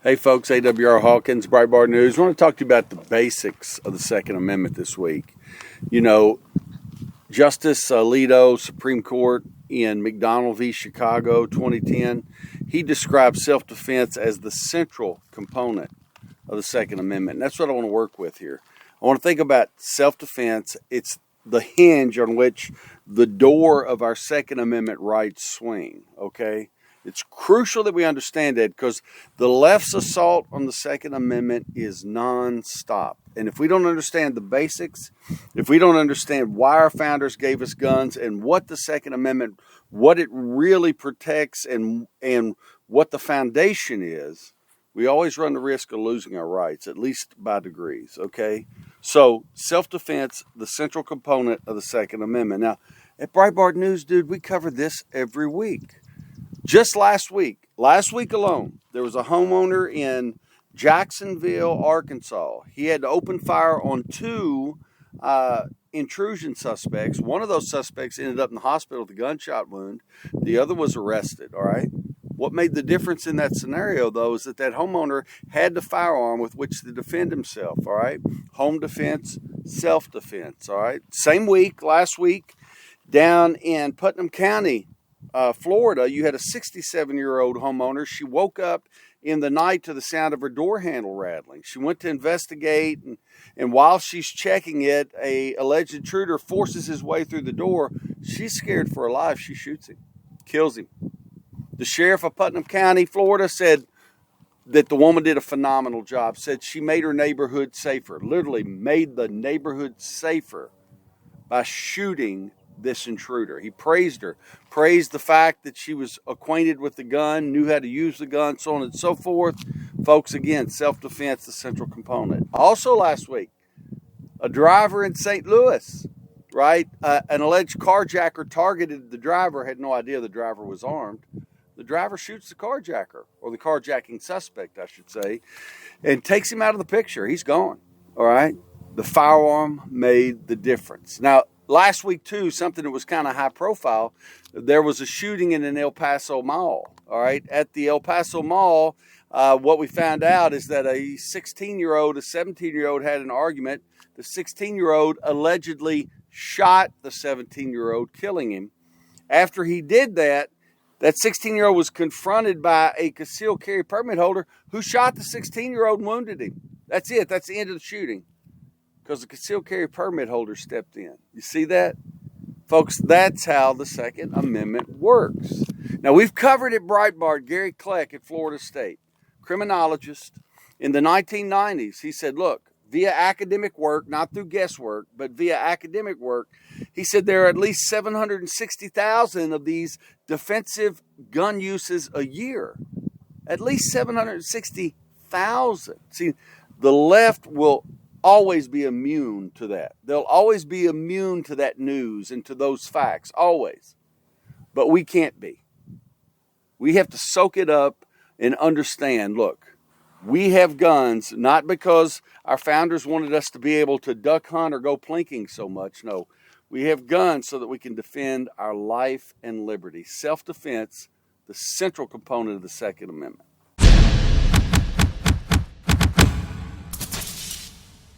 Hey folks, AWR Hawkins, Breitbart News. I want to talk to you about the basics of the Second Amendment this week. You know, Justice Alito, Supreme Court in McDonald v. Chicago, 2010, he described self-defense as the central component of the Second Amendment. And that's what I want to work with here. I want to think about self-defense. It's the hinge on which the door of our Second Amendment rights swing, okay? It's crucial that we understand that because the left's assault on the Second Amendment is nonstop. And if we don't understand the basics, if we don't understand why our founders gave us guns and what the Second Amendment, what it really protects and what the foundation is, we always run the risk of losing our rights, at least by degrees, okay? So self-defense, the central component of the Second Amendment. Now, at Breitbart News, dude, we cover this every week. Just last week alone, there was a homeowner in Jacksonville, Arkansas. He had to open fire on two intrusion suspects. One of those suspects ended up in the hospital with a gunshot wound. The other was arrested, all right? What made the difference in that scenario, though, is that homeowner had the firearm with which to defend himself, all right? Home defense, self-defense, all right? Same week, last week, down in Putnam County, Florida, you had a 67-year-old homeowner. She woke up in the night to the sound of her door handle rattling. She went to investigate, and while she's checking it, a alleged intruder forces his way through the door. She's scared for her life. She shoots him, kills him. The sheriff of Putnam County, Florida, said that the woman did a phenomenal job, said she made her neighborhood safer, literally made the neighborhood safer by shooting this intruder. He praised her, praised the fact that she was acquainted with the gun, knew how to use the gun, so on and so forth. Folks, again, self-defense, the central component. Also last week, a driver in St. Louis, right? An alleged carjacker targeted the driver, had no idea the driver was armed. The driver shoots the carjacker, or the carjacking suspect, I should say, and takes him out of the picture. He's gone, all right? The firearm made the difference. Now, last week, too, something that was kind of high profile, there was a shooting in an El Paso mall, all right? At the El Paso mall, what we found out is that a 16-year-old, a 17-year-old had an argument. The 16-year-old allegedly shot the 17-year-old, killing him. After he did that, that 16-year-old was confronted by a concealed carry permit holder who shot the 16-year-old and wounded him. That's it. That's the end of the shooting, because the concealed carry permit holder stepped in. You see that? Folks, that's how the Second Amendment works. Now, we've covered at Breitbart, Gary Kleck at Florida State, criminologist. In the 1990s, he said, look, via academic work, not through guesswork, but via academic work, he said there are at least 760,000 of these defensive gun uses a year. At least 760,000. See, the left will always be immune to that. They'll always be immune to that news and to those facts, always. But we can't be. We have to soak it up and understand, look, we have guns not because our founders wanted us to be able to duck hunt or go plinking so much. No, we have guns so that we can defend our life and liberty. Self-defense, the central component of the Second Amendment.